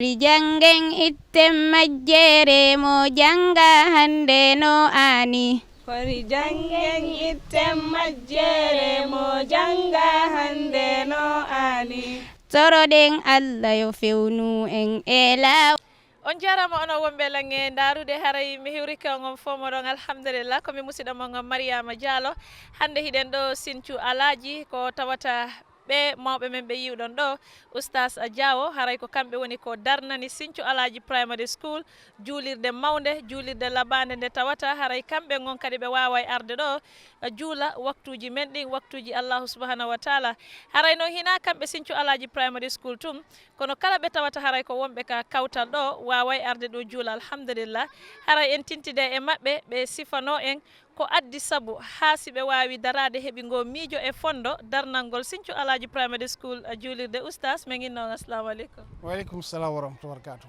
Jangen itten majjere mo janga hande no ani. Kori jangen itten majjere mo janga hande no ani. Toroɗen Allah yo fewnu en ela. On jarama ono wonɓe lange darude haray mi hewrika on fomoɗon alhamdulillah komi musidɗo mon Mariama Diallo hande hiɗen ɗo Sinthiou Alaji ko tawata ɓe mawɓe men ɓe yiwɗon ɗo oustas Diawo haray ko kamɓe woni ko darnani Sinthiou Alaji Primary School juulirde mawde juulirde labade nde tawata haray kamɓe gon kadi ɓe waway arde ɗo juula waktuji men ɗin waktuji Allahu subhanahu wa taala haray noon hina kamɓe Sinthiou Alaji Primary School tum kono kala ɓe tawata haray ko wonɓe ka kawtal ɗo waway arde ɗo juula alhamdulillah haray en tintide e maɓɓe ɓe sifano en ko addi saabu ha si ɓe wawi darade heeɓi ngo miijo e fondo darnal ngol Sinthiou Alaji Primary School juulirde oustas min guinno on assalamu aleykum. Waleykum salam wa rahmatullahi wa barakatuh.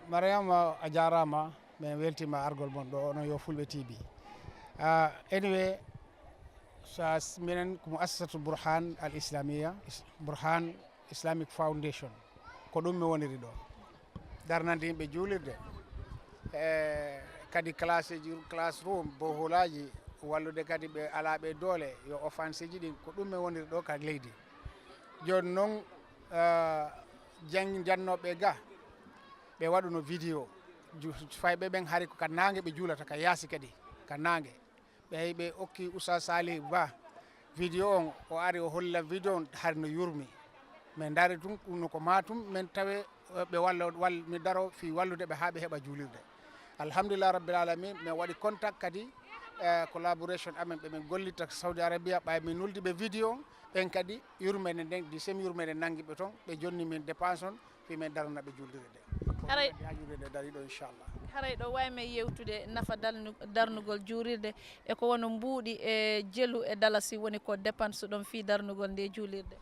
Mariama a jarama min weltima argol mon ɗo ono yo fulɓe tiibi anyway minen ko muassasatu Burhan al Islamia Burhan Islamic Foundation ko ɗum mi woniri ɗo darnande yimɓe juulirde kadi classroom boholaji wallude kadi ɓe alaɓe doole yo offense ji ɗin ko ɗum mi woniri ɗo ka leydi joni noon jannoɓe ga ɓe waɗuno vidéo fayɓe ɓen haari ko ka nangue ɓe juulata ka yaasi kadi ka nangue ɓe okki Oustaz Salih Ba vidéo on o ari o holla vidéo on har no yurmi min daari tum ɗum ko matum min tawe ɓe mi daro fi wallude ɓe ha ɓe heeɓa juulirde alhamdulillah rabbil alamin min waɗi contact kadi collaboration amen ɓe min gollita Saudi Arabia ɓay min nuldi ɓe vidéo on ɓen kadi yurmede nden di sem yurmede nangi ɓe toon ɓe jonni min dépense on fi min darana ɓe juulirde ɗe haray ha juulirde dari ɗo inchallah haray ɗo waymen yewtude nafa darnugol juurirde e ko wono mbuuɗi e jeelu e dalasi woni ko dépense ɗon fi darnugol nde juulirde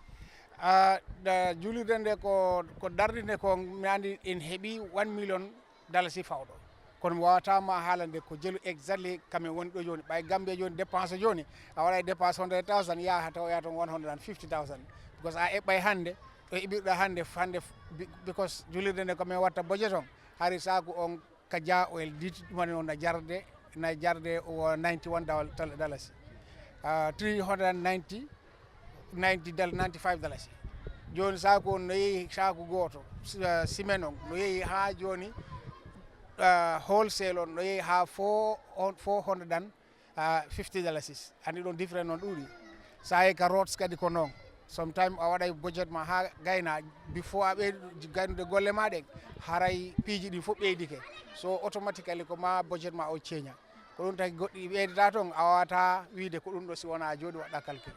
juulirde nde ko darnide ko mi andi en heeɓi 1 million dalasi fawɗo kono mi wawatama haalande ko jeelu exactly kamen woni ɗo joni ɓay Gambia joni dépense joni a waɗa dépense 100,000 yaha taw ya toon 150,000 because a eɓɓay hande ɗo heɓirɗa hande because juulirde nde komin watta budget on haari saku on ka dia oil ɗumani on na jarde o 91 dalasi 95 dalasi joni saku on no yeehi saku goto ciment on no yeehi ha joni wholesale on no yeehi ha 450 dalasis andi ɗon différent noon ɗuuɗi sa yehi ka roads kadi ko noon sometime a waɗay budget ma ha gayna before a ɓeydi gaynude golle ma ɗen haray piiji ɗi fof ɓeydike so automatically ko ma budget ma o ceeña ko ɗum taki goɗɗi ɓeydata toon a wawata wiide ko ɗum ɗo si wona jooɗi waɗɗa calcul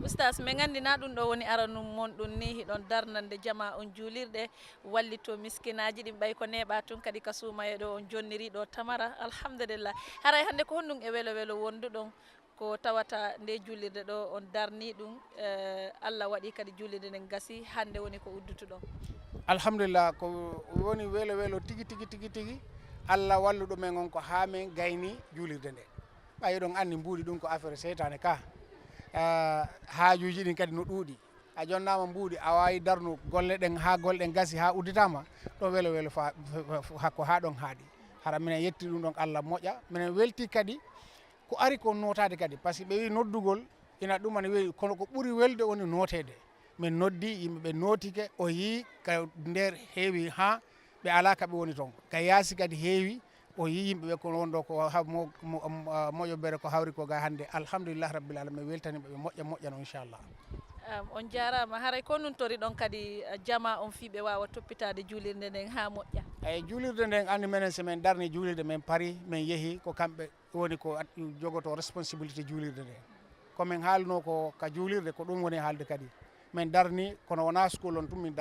oustas min gandina ɗum ɗo woni aranum mon ɗum ni hiɗon darnande jama on juulirɗe wallito miskinaji ɗin ɓay ko neeɓa tun kadi ka suumaye ɗo on jonniri ɗo tamara alhamdulillah haray hande ko honɗum e welo welo wonduɗon ko tawata nde juulirde ɗo on darni ɗum Allah waɗi kadi juulirde nden gasi hande woni ko uddutuɗon alhamdulillah ko woni welo welo tigi Allah walluɗo men on ko ha men gayni juulirde nde ɓayi ɗon andi mbuuɗi ɗum ko affaire seytane ka haajuji ɗin kadi no ɗuuɗi a jonnama mbuuɗi a wawi darnu golle ɗen ha golle ɗen gasi ha udditama ɗon welo welo hakko ha ɗon haaɗi hara minen yetti ɗum ɗon Allah moƴƴa minen welti kadi ko ari ko notade kadi par ce que ɓe wi noddugol ina ɗumani weeli kono ko ɓuuri welde woni notede min noddi yimɓeɓe notike o yii ka nder heewi ha ɓe ala ka ɓe woni toon ka yaasi kadi heewi o yii yimɓeɓe ko wonɗo ko moƴoɓere ko hawri ko ga hande alhamdulillah rabbil alamin weltaniɓe ɓe moƴƴano inchallah on jarama haray ko nun tori ɗon kadi jama on fiiɓe wawa toppitade juulirde nden ha moƴƴa eyyi juulirde nden andi menen somin darni juulirde min paari min yeehi ko kamɓe woni ko jogoto responsabilité juulirde nde komin haalno ko ka juulirde ko ɗum woni haalde kadi min darni kono wona school on tum min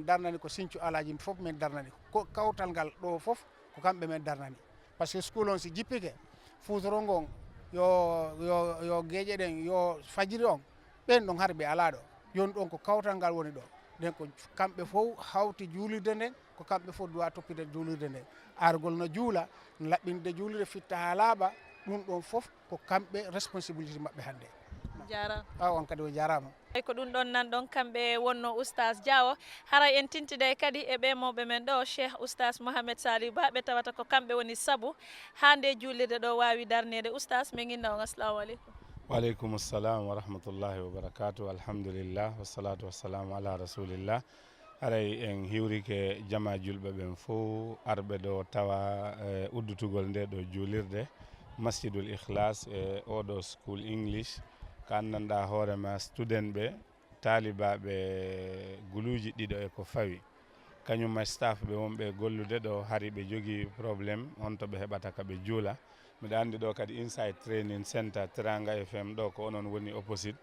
darnani ko Sinthiou Alaji fof min darnani ko kawtal ngal ɗo fof ko kamɓe min darnani par ce que school on si jippike futoro ngon yo gueƴe ɗen yo fajiri on ɓen ɗon har ɓe ala ɗo joni ɗon ko kawtal ngal woni ɗo nden ko kamɓe fof hawti juulirde nden ko kamɓe fof duwa toppide juulirde nden argol no juula no laɓɓinde juulirde fitta ha laaɓa ɗum ɗon fof ko kamɓe responsabilité maɓɓe hannde jarama on kadi o jarama. ay ko ɗum ɗon nan ɗon kamɓe wonno oustas Diawo haray en tintide kadi e ɓe mawɓe men ɗo Cheikh Oustas Mohamed Saliou Ba ɓe tawata ko kamɓe woni saabu hande juulirde ɗo wawi darnede oustas min ginna on assalamu aleykum. Waleykum assalam wa rahmatullahi wa barakatuh. Alhamdulillah wassalatu wassalamu ala rasulillah. Haray en hiwrike jama julɓe ɓen fof arɓe ɗo tawa uddutugol nde ɗo juulirde Masjidul Ikhlas e oɗo school English ko anndanɗa hoorema student ɓe talibaɓe guluuji ɗiɗo e ko fawi kañum staff ɓe wonɓe gollude ɗo hari ɓe jogii probléme on to ɓe heɓata ka ɓe juula. Miɗo anndi ɗo kadi inside training center Teranga FM ɗo ko onon woni opposite.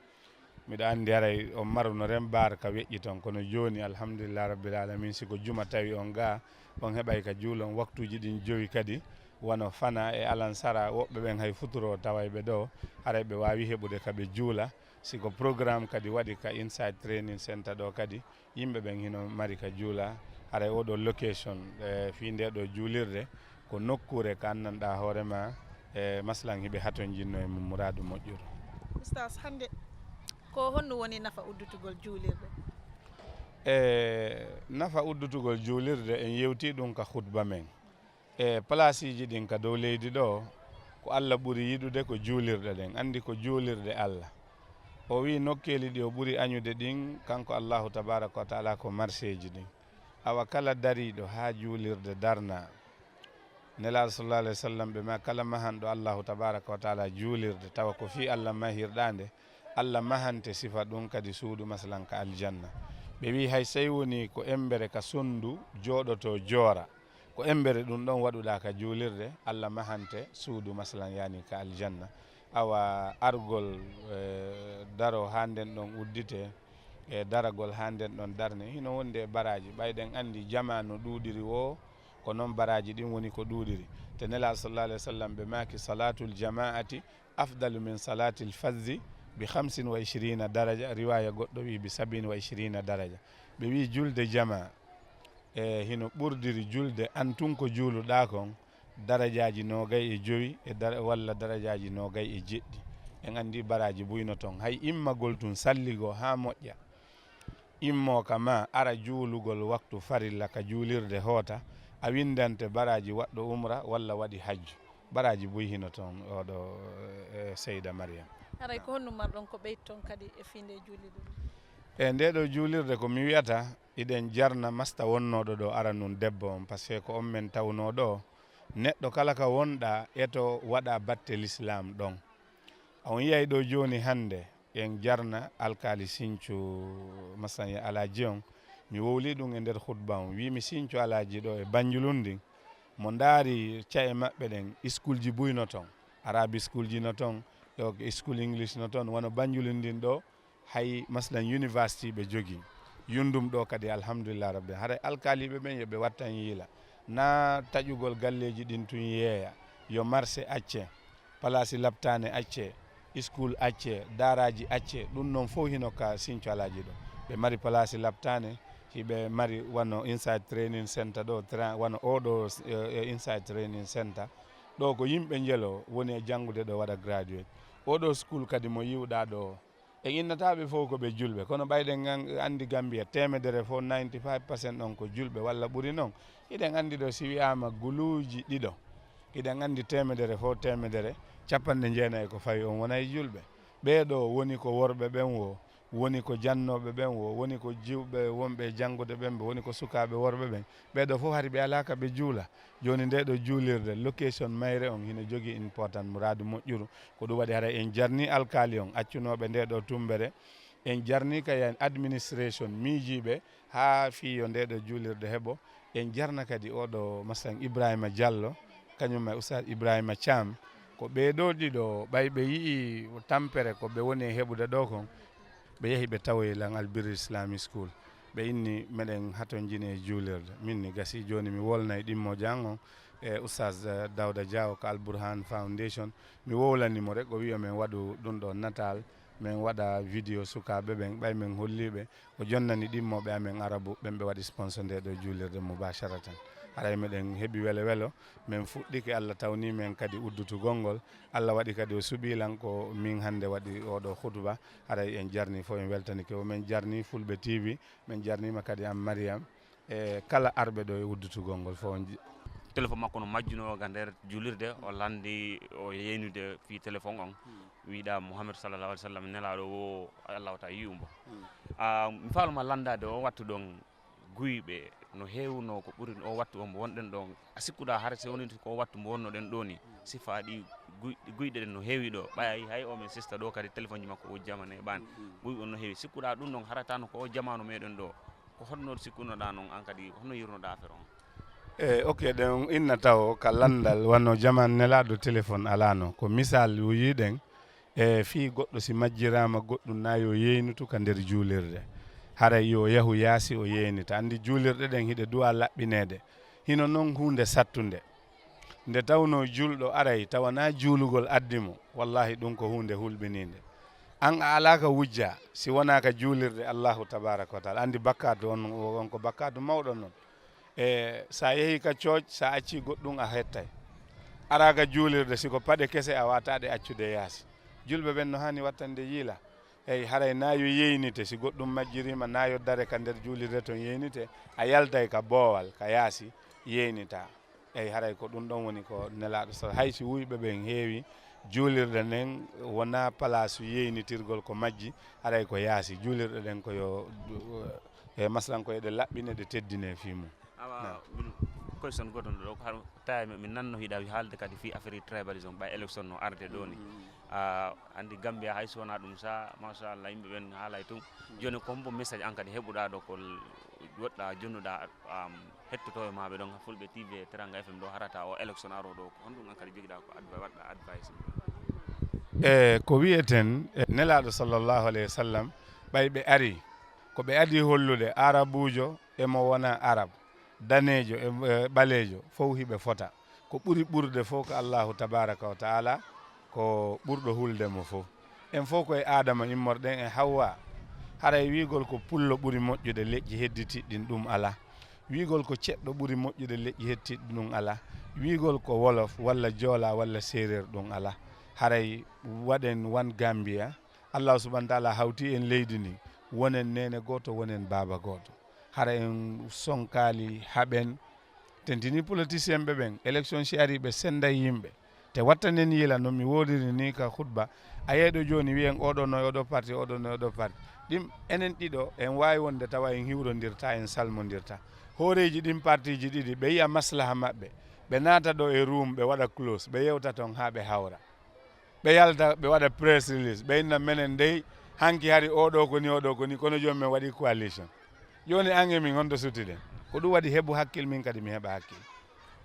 Miɗo anndi haray on maruno rembar ka weƴƴi ton kono joni alhamdulillah rabbil alamin siko juma tawi on ga on heɓay ka juulon waktuji ɗin jowi kadi wono fana e alansara woɓɓe ɓen hay futuro tawayɓe ɗo haray ɓe wawi heɓude ka ɓe juula siko programme kadi waɗi ka inside training center ɗo kadi yimɓe ɓen hino mari ka juula haray oɗo location fi nde ɗo juulirde ko nokkure ka anndanɗa hoorema e maslan hiɓe haton jinno e mum muradu moƴƴuru. Oustas hande ko honno woni nafa uddutugol juulirde? Nafa uddutugol juulirde en yewti ɗum ka khutba men e place ji ɗin ka dow leydi ɗo ko Allah ɓuri yiɗude ko juulirɗe ɗen andi ko juulirde Allah o wi nokkeli ɗi o ɓuri añude ɗin kanko Allahu tabaraka wa taala ko marché ji ɗin awa kala dariɗo ha juulirde darna nelaɗo sallallahu alayhi wa sallam ɓe ma kala mahanɗo Allahu tabaraka wa taala juulirde tawa ko fi Allah mahirɗande Allah mahante sifa ɗum kadi suudu masalan ka aljanna ɓe wi hay sey woni ko embere ka sondu jooɗoto joora ko embere ɗum ɗon waɗuɗa ka juulirde Allah mahante suudu masalan yani ka aljanna awa argol daro ha nden ɗon uddite e daragol ha nden ɗon darne hino wonde e baraji ɓayɗen andi jamanu ɗuuɗiri o ko noon baraji ɗin woni ko ɗuuɗiri te nelaɗo sallallahu alayhi wa sallam ɓe maki salatul jamaati afdalu min salatil fazzi bi 25 daraja riwaya goɗɗo wi bi 27 daraja ɓe wi julde jama e hino ɓurdiri julde antun ko juuluɗa kon darajaji 25 e walla darajaji 27 en andi baraji buyno ton hay immagol tun salligo ha moƴƴa immo kama ara juulugol waktu farilla ka juulirde hoota a windante baraji waɗɗo umra walla waɗi hajju baraji buy hino toon oɗo Seyda Mariam. Haray ko honno marɗon ko ɓeyt toon kadi e finde juulirde e ndeɗo juulirde ko mi wiyata iɗen jarna masta wonnoɗo ɗo ara nun debbo on par ce que ko on men tawno ɗo neɗɗo kala ka wonɗa eto waɗa batte l'islam ɗon on yiyay ɗo joni hande en jarna alkali Sinthiou masalan alaji on mi wowli ɗum e nder khutba on wimi Sinthiou alaji ɗo e Banjulun ndin mo ndaari caye maɓɓe ɗen school ji buyno ton arabi school ji no ton yo school English no ton wono Banjulun ndin ɗo hay masalan university ɓe jogi yundum ɗo kadi alhamdulillah rabbi haray alkaliɓe ɓen yoɓe wattan yiila na taƴugol galleji ɗin tun yeeya yo marché acce place laptane acce school acce daraji acce ɗum noon fof hino ka Sinthiou alaji ɗo ɓe mari place laptane hiɓe mari wano inside training center ɗo wano oɗo inside training center ɗo ko yimɓe jelo woni e janngude ɗo waɗa graduate oɗo school kadi mo yiwɗa ɗo en innataɓe fof ko ɓe julɓe kono ɓayɗen andi Gambia temedere fof 95% ɗon ko julɓe walla ɓuri noon hiɗen andi ɗo si wiyama guluuji ɗiɗo hiɗen andi temedere fof temedere 90 ko fawi on wonay julɓe ɓeɗo woni ko worɓe ɓen wo woni ko jannoɓe ɓen wo woni ko jiwɓe wonɓe janngude ɓen ɓe woni ko sukaɓe worɓe ɓen ɓeɗo fof hari ɓe alaka ɓe juula joni ndeɗo juulirde location mayre on hino jogui important muradu moƴƴuru ko ɗum waɗi hara en jarni alkali on accunoɓe ndeɗo tumbere en jarni kay administration miijiɓe ha fiyo ndeɗo juulirde heeɓo en jarna kadi oɗo masalan Ibrahima Diallo kañum e Oustaz Ibrahima Thiam ko ɓeɗo ɗiɗo ɓay ɓe yii tampere ko ɓe woni heɓude ɗo kon ɓe yehi ɓe tawoye lan Albirr Islamic School ɓe inni meɗen haton jini e juulirde min ni gasi joni mi wolnay ɗimmo jango e Oustaz Dawda Diaw ko Al Burhan Foundation mi wowlanimo rek o wiya men waɗu ɗum ɗo natal min waɗa vidéo sukaɓe ɓen ɓay min holliɓe ko jonnani ɗimmoɓe amen arabu ɓen ɓe waɗi sponsor nde ɗo juulirde mubacharatan haray meɗen heeɓi welo welo min fuɗɗike Allah tawni men kadi uddutugol ngol Allah waɗi kadi o suɓilan ko min hannde waɗi oɗo hutuba haray en jarni fof en weltanike o min jarni Fulɓe TV min jarnima kadi an Mariame e kala arɓe ɗo e uddutugol ngol fof téléphone makko no majjunoga nder julirde o landi o yeynude fi téléphone on wiiɗa Mouhammad sallallahu alaihi wasallam nelaɗo o Allah wata yiyumbo mi faluma landade o wattu ɗon guyɓe no hewno ko ɓuri o wattu on mo wonɗen ɗon a sikkuɗa har so woni ko wattu mo wonnoɗen ɗo ni sifa ɗi guyɗe ɗen no heewi ɗo ɓay hay o min sista ɗo kadi téléphone ji makko o jamane ɓan guyɓe on no heewi sikkuɗa ɗum ɗon haratano ko o jamanu meɗen ɗo ko honno sikkunoɗa noon an kadi honno yirnoɗa affaire on ok ɗen inna taw ka landal wanno jaman nelaɗo téléphone alano ko misal wiyiɗen fi goɗɗo si majjirama goɗɗum na yo yeynutu ka nder juulirde haray yo yahu yaasi o yeynita andi juulirɗe ɗen hiɗe duwa laɓɓinede hino noon hunde sattunde nde tawno julɗo aray tawana juulugol addimo wallahi ɗum ko hunde hulɓininde an a alaka wujja si wona ka juulirde Allahu tabaraka wa taala andi bakkatu on ko bakkatu mawɗo noon sa yehi ka cooc sa acci goɗɗum a hettay araka juulirde siko paɗe kese a wataɗe accude yaasi julɓe ɓen no hani wattande yiila eyyi haray nayo yeynite si goɗɗum majjirima nayo dare ka nder juulirde ton yeynite a yaltay ka boowal ka yaasi yeynita eyyi haray ko ɗum ɗon woni ko nelaɗo sa hay si wuyɓe ɓen heewi juulirde nden wona place yeynitirgol ko majji haray ko yaasi juulirɗe ɗen koyo maslan ko yeɗe laɓɓine ɗe teddine fimum question goto ɗo ko har tawi min nanno hiɗa haalde kadi fi affaire tribalisme ɓay élection no arde ɗo ni andi Gambia hay so wona ɗum sa machallah yimɓe ɓen haalay tum joni ko hombo message an kadi heɓuɗa ɗo ko woɗɗa jonnuɗa hettoto e maɓe ɗon Fulɓe TV Teranga FM ɗo harata o élection aro ɗo ko honɗum an kadi joguiɗa ko waɗɗa advice ko wiyeten nelaɗo sallllahu alayhi wa sallam ɓay ɓe ari ko ɓe adi hollude arabujo emo wona arabe danejo e ɓalejo fof hiɓe fota ko ɓuri ɓurde fof ko Allahu tabaraka wa taala ko ɓurɗo huldemo fof en fof koye adama immorɗen e Hawwa haray wigol ko pullo ɓuri moƴƴude leƴƴi hedditiɗɗin ɗum ala wigol ko ceɗɗo ɓuri moƴƴude leƴƴi hettiɗɗi ɗum ala wigol ko wolof walla joola walla séréer ɗum ala haray waɗen wan Gambia Allah subhanahu wa taala hawti en leydi ndi wonen nene goto wonen baba goto hara en sonkali haɓen tentini politicien ɓe ɓen élection si ari ɓe senda yimɓe te wattanen yila no mi wodiri ni ka hutba a yeeɗo joni wiyen oɗo no oɗo parti oɗo no oɗo parti ɗim enen ɗiɗo en wawi wonde tawa en hiwrodirta en salmodirta hooreji ɗin partiji ɗiɗi ɓe yiya maslaha maɓɓe ɓe naata ɗo e room ɓe waɗa close ɓe yewta ton ha ɓe hawra ɓe yalta ɓe waɗa press release ɓe inna menen dey hanki hari oɗo koni kono joni min waɗi coalition joni an e min honto sutiɗen ko ɗum waɗi heɓu hakkille min kadi mi heɓa hakkille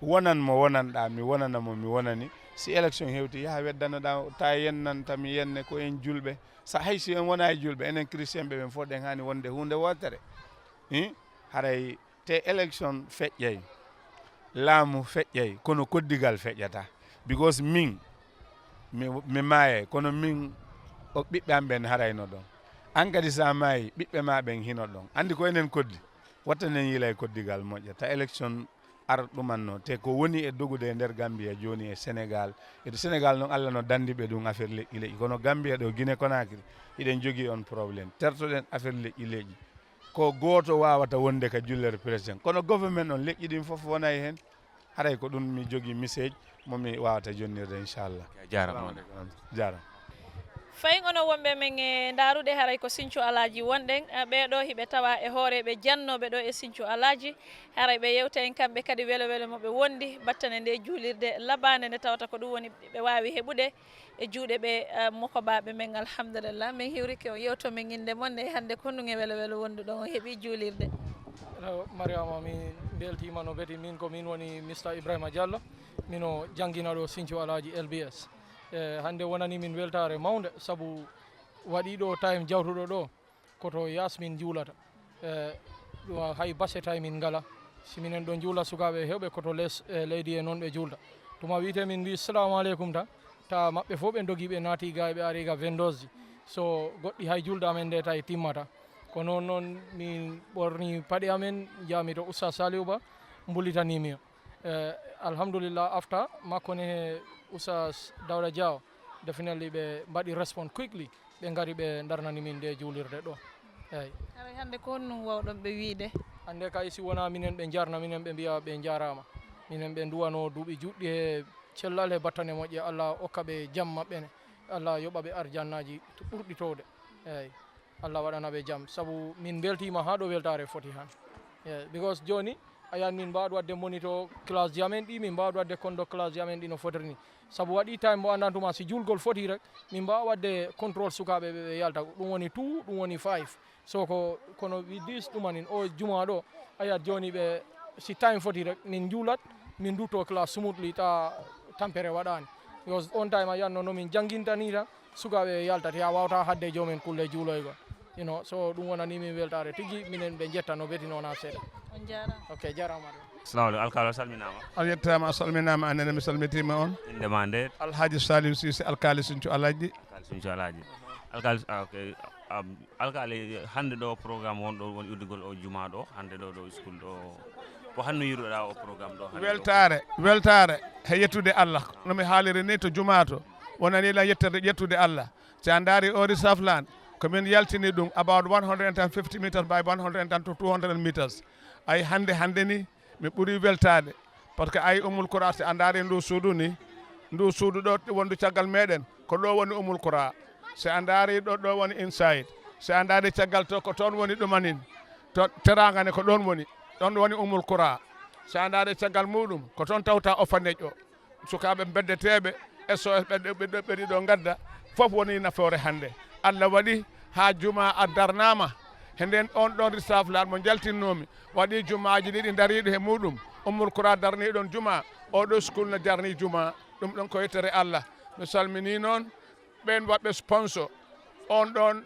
wonan mo wonanɗa mi wonanamo mi wonani si élection hewti yaha weddanoɗa ta yennantami yenne ko en julɓe sa hay si en wona e julɓe enen christian ɓe ɓen fof ɗen hani wonde hunde wotere haray te élection feƴƴay laamu feƴƴay kono koddigal feƴƴata because min mi maayay kono min o ɓiɓɓe am ɓen harayno ɗon an kadi sa maayi ɓiɓɓe ma ɓen hino ɗon andi ko enen koddi wattanen yiila e koddigal moƴƴa ta élection ar ɗumanno te ko woni e dogude e nder Gambia joni e Sénégal eto Sénégal noon Allah no dandiɓe ɗum affaire leƴƴi leƴƴi kono Gambia ɗo Guinée Conakry iɗen jogui on probléme tertoɗen affaire leƴƴi leƴƴi ko goto wawata wonde ka jullere président kono government on leƴƴi ɗin foof wonay hen haray ko ɗum mi jogui message momi wawata jonnirde inchallah jarama fayin ono wonɓe men e ndarude haray ko Sinthiou Alhaji wonɗen ɓeɗo hiɓe tawa e hooreɓe jannoɓe ɗo e Sinthiou Alhaji haray ɓe yewta en kamɓe kadi welo welo moɓe wondi battane nde juulirde labande nde tawata ko ɗum woni ɓe wawi heɓude e juuɗe ɓe mokobaɓe men alhamdulillah min hiwrike o yewto men inde moon nde hande ko ɗum e welo welo wondu ɗon o heeɓi juulirde Mariama mi beltima no beti min ko min woni Mr Ibrahima Diallo mino jangguinaɗo Sinthiou Alhaji LBS hande wonani min weltare mawde saabu waɗiɗo time jawtuɗo ɗo koto yasmin juulata ɗum hay basse time min ngala siminen ɗo juula sukaɓe hewɓe koto less leydi e noon ɓe juulta tuma wiyete min mbi salamu aleykum tan ta mabɓe fof ɓe dogi ɓe naati ga ɓe ari ga vendose ji so goɗɗi hay julde amen nde tawi timmata ko noon min ɓorni paɗe amen jami to Oustaz Saliou Ba mbulitanimi alhamdulillah after makko ne Oustaz Dawda Diaw definitely ɓe mbaɗi respond quickly ɓe ngari ɓe darnani min nde juulirde ɗo eyyi aray hande ko honno wawɗon ɓe wiide hande kay si wona minen ɓe jarna minen ɓe mbiya ɓe jarama minen ɓe duwano duuɓi juɗɗi he cellal he battane moƴƴe Allah hokka ɓe jaam maɓɓene Allah yoɓa ɓe arjannaji ɓurɗi towde eyyi Allah waɗana ɓe jaam saabu min beltima ha ɗo weltare foti han because joni ayan min mbawɗo wadde monito classe ji amen ɗi min mbawɗo wadde conduct classe ji amen ɗi no fotiri ni saabu waɗi time mo andantuma si julgol foti rek min mbawa wadde contrôle sukaɓe ɓe yalta ɗum woni 2 ɗum woni 5 so ko kono with this ɗumanin o juma ɗo ayat joni ɓe si time foti rek min juulat min dutto classe smoothly ta tampere waɗani because on time a yanno no min jangguintani tan sukaɓe yaltati ha wawata hadde jomen kulle juuloygol so ɗum wonani min weltare tigui minen ɓe jetta no betinona seeɗa on jarama ok jarama assalamu aleykum alkalo salminama a yettama a salminama annene mi salmitima on indema nde Alhaji Saliou Cissé alkali Sinthiou Alaji alkali hande ɗo programme wonɗo woni uddugol o juma ɗo hande ɗo school ɗo ko hanno yiruɗa o programme ɗo weltare he yettude Allah no mi haaliri ni to juma to wonani la yettude Allah si a daari ori saflan komin yaltini ɗum about 150 meters by 100 to 200 meters ay hande ni mi ɓuuri weltade par ce que ay Ummul Qura si a daari ndu suudu ni ndu suudu ɗo wondu caggal meɗen ko ɗo woni Ummul Qura si a daari ɗo woni inside si a daari caggal to ko toon woni ɗumanin to teranga ne ko ɗon woni Ummul Qura si a daari caggal muɗum ko toon tawta orphanage o sukaɓe beddeteɓe SOS ɓeɗi ɗo gadda fof woni nafoore hande Allah waɗi ha juma a darnama he nden on ɗon risaflan mo jaltinnomi waɗi jumaji ɗiɗi dariɗo he muɗum Ummul Qura darni ɗon juma oɗo school no jarni juma ɗum ɗon ko yettere Allah mi salmini noon ɓen waɓɓe sponsor on ɗon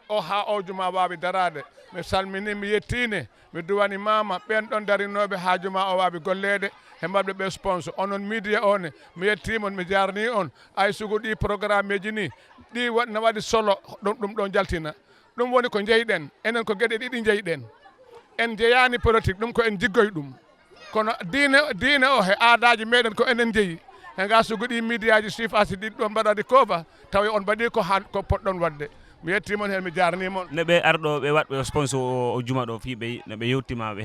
o ha o juma wawi darade mi salmini mi yettine mi duwani mama ɓen ɗon darinoɓe ha juma o wawi gollede he mbaɗɓe ɓe sponsor onon media one mi yettimon mi jarni on ay sugu ɗi programme ji ni ɗi no waɗi solo ɗum ɗon jaltina ɗum woni ko jeyɗen enen ko gueɗe ɗiɗi jeyɗen en jeyani politique ɗum ko en jiggoy ɗum kono diine o he aadaji meɗen ko enen jeeyi he ga sugu ɗi media ji sifasi ɗi ɗon mbaɗadi kofa tawi on mbaɗi ko poɗɗon wadde mi yettimon hen mi jarnimon ne ɓe arɗo ɓe watɓe sponsor o juma ɗo fi ɓe no ɓe yewtima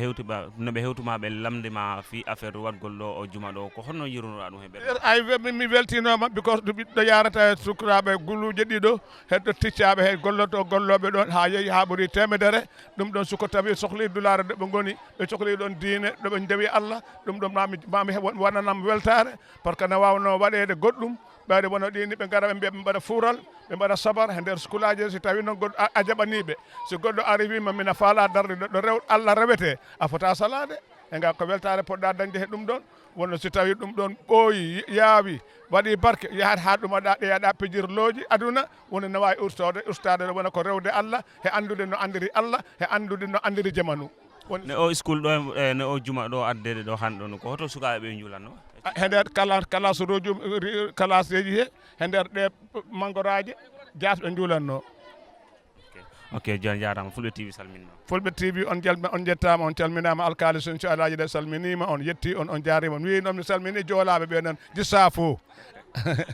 no ɓe hewtuma ɓe lamdima fi affaire waɗgol ɗo o juma ɗo ko honno yirunoɗa ɗum heɓe ay mi weltinoma because ɗo ɓiɗɗo yarata e sukuraɓe guluje ɗiɗo hedɗo ticcaɓe he golloɓe ɗon ha yeehi ha ɓuuri temedere ɗum ɗon suko tawi sohli dulare ɗo ɓe goni ɓe cohli ɗon diine ɗo ɓe dewi Allah ɗum ɗon mami waɗanam weltare par ce que ne wawno waɗede goɗɗum ɓayde wono ɗini ɓe gara ɓe mbiya ɓe mbaɗa fuural ɓe mbaɗa sabar e nder skulaji si tawi noon goɗɗo a jaɓaniɓe so goɗɗo arrivima mina faala darde ɗo rew Allah rewete a fota salade e ga ko weltare poɗɗa dañde he ɗum ɗon wonno si tawi ɗum ɗon ɓooyi yaawi waɗi barke yahat ha ɗumaɗa ɗeyaɗa pijirloji aduna woni no wawi ustade ɗo wona ko rewde Allah he andude no andiri Allah he andude no andiri jamanu ne o school ɗo ne o juma ɗo addede ɗo han ɗon ko hoto sukaɓe ɓe juulanno he nder classe roju classe ji he he nder ɗe mangoraji jasɓe juulanno ok joni jarama Fulɓe TV salminma Fulɓe TV on jettama on calminama alkali Sinthiou Alaji ɗe salminima on yetti on jarima on wi noon mi salmini joolaɓe ɓe noon jissa fo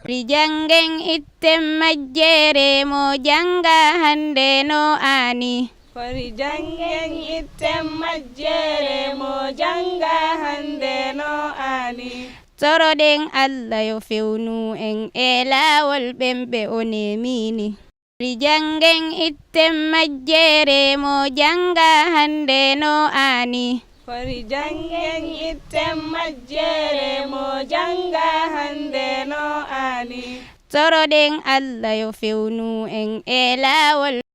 Rijangen itten majjere mo janga hande no ani Fori jangen itten majjere mo janga hande no ani Toroɗen Allah yo fewnu en e laawol ɓemɓe o nemini Rijangen itten majjere mo janga hande no ani Fori jangen itten majjere mo janga hande no ani Toroɗen Allah yo fewnu en e laawol